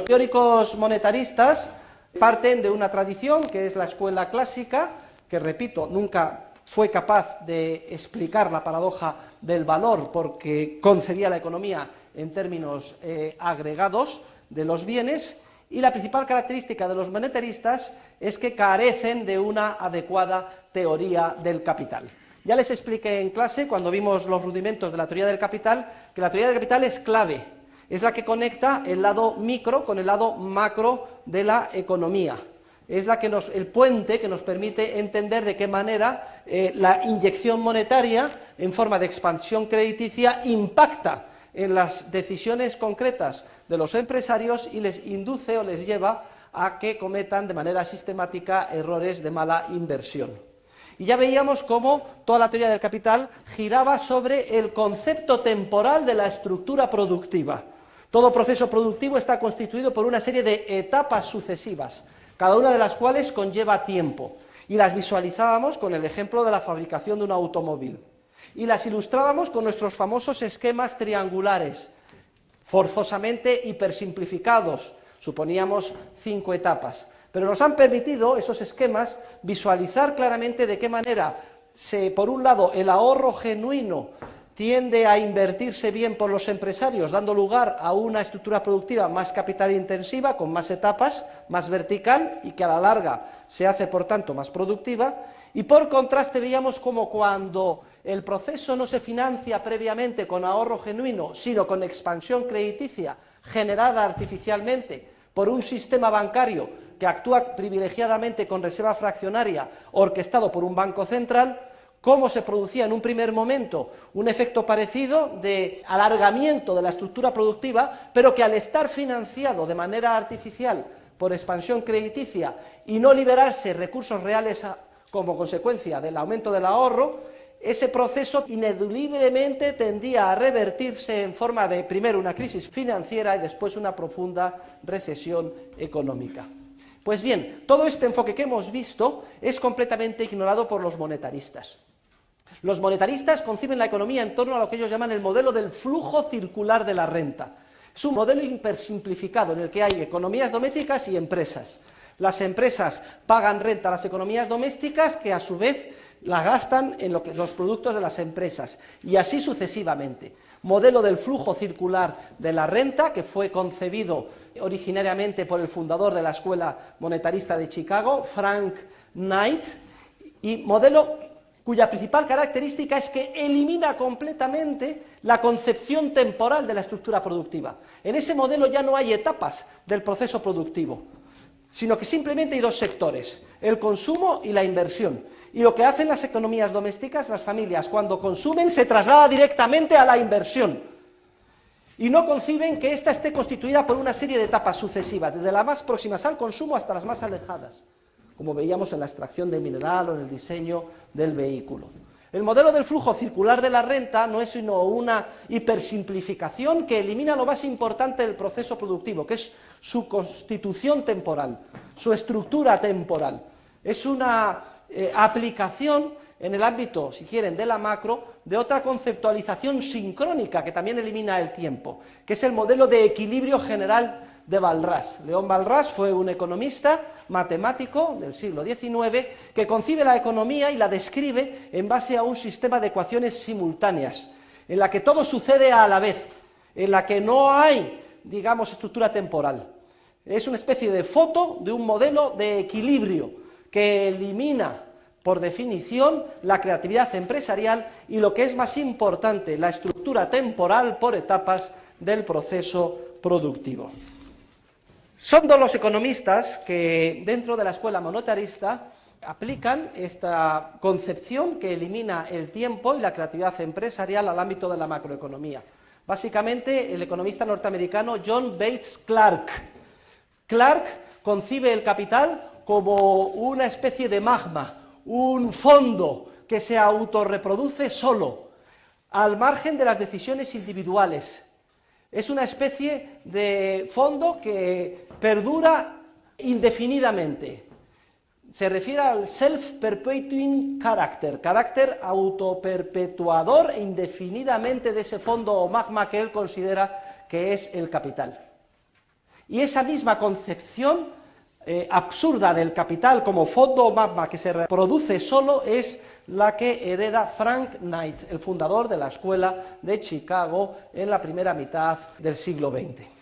Los teóricos monetaristas parten de una tradición que es la escuela clásica, que, repito, nunca fue capaz de explicar la paradoja del valor porque concebía la economía en términos agregados de los bienes, y la principal característica de los monetaristas es que carecen de una adecuada teoría del capital. Ya les expliqué en clase, cuando vimos los rudimentos de la teoría del capital, que la teoría del capital es clave, es la que conecta el lado micro con el lado macro de la economía. Es el puente que nos permite entender de qué manera la inyección monetaria en forma de expansión crediticia impacta en las decisiones concretas de los empresarios y les induce o les lleva a que cometan de manera sistemática errores de mala inversión. Y ya veíamos cómo toda la teoría del capital giraba sobre el concepto temporal de la estructura productiva. Todo proceso productivo está constituido por una serie de etapas sucesivas, cada una de las cuales conlleva tiempo, y las visualizábamos con el ejemplo de la fabricación de un automóvil. Y las ilustrábamos con nuestros famosos esquemas triangulares, forzosamente hipersimplificados, suponíamos 5 etapas, pero nos han permitido esos esquemas visualizar claramente de qué manera, por un lado, el ahorro genuino tiende a invertirse bien por los empresarios, dando lugar a una estructura productiva más capital intensiva, con más etapas, más vertical, y que a la larga se hace, por tanto, más productiva, y por contraste veíamos como cuando el proceso no se financia previamente con ahorro genuino, sino con expansión crediticia generada artificialmente por un sistema bancario que actúa privilegiadamente con reserva fraccionaria, orquestado por un banco central, cómo se producía en un primer momento un efecto parecido de alargamiento de la estructura productiva, pero que al estar financiado de manera artificial por expansión crediticia y no liberarse recursos reales como consecuencia del aumento del ahorro, ese proceso ineludiblemente tendía a revertirse en forma de, primero, una crisis financiera y después una profunda recesión económica. Pues bien, todo este enfoque que hemos visto es completamente ignorado por los monetaristas. Los monetaristas conciben la economía en torno a lo que ellos llaman el modelo del flujo circular de la renta. Es un modelo hipersimplificado en el que hay economías domésticas y empresas. Las empresas pagan renta a las economías domésticas, que a su vez la gastan en los productos de las empresas, y así sucesivamente. Modelo del flujo circular de la renta, que fue concebido originariamente por el fundador de la Escuela Monetarista de Chicago, Frank Knight, y modelo cuya principal característica es que elimina completamente la concepción temporal de la estructura productiva. En ese modelo ya no hay etapas del proceso productivo, sino que simplemente hay 2 sectores, el consumo y la inversión. Y lo que hacen las economías domésticas, las familias, cuando consumen, se traslada directamente a la inversión. Y no conciben que ésta esté constituida por una serie de etapas sucesivas, desde las más próximas al consumo hasta las más alejadas, como veíamos en la extracción del mineral o en el diseño del vehículo. El modelo del flujo circular de la renta no es sino una hipersimplificación que elimina lo más importante del proceso productivo, que es su constitución temporal, su estructura temporal. Es una aplicación en el ámbito, si quieren, de la macro, de otra conceptualización sincrónica que también elimina el tiempo, que es el modelo de equilibrio general de Walras. León Walras fue un economista matemático del siglo XIX que concibe la economía y la describe en base a un sistema de ecuaciones simultáneas, en la que todo sucede a la vez, en la que no hay, digamos, estructura temporal. Es una especie de foto de un modelo de equilibrio que elimina, por definición, la creatividad empresarial y, lo que es más importante, la estructura temporal por etapas del proceso productivo. Son 2 los economistas que, dentro de la escuela monetarista, aplican esta concepción que elimina el tiempo y la creatividad empresarial al ámbito de la macroeconomía. Básicamente, el economista norteamericano John Bates Clark. Clark concibe el capital como una especie de magma, un fondo que se autorreproduce solo, al margen de las decisiones individuales. Es una especie de fondo que perdura indefinidamente. Se refiere al self-perpetuating character, carácter autoperpetuador e indefinidamente de ese fondo o magma que él considera que es el capital. Y esa misma concepción absurda del capital como fondo magma que se reproduce solo es la que hereda Frank Knight, el fundador de la Escuela de Chicago en la primera mitad del siglo XX.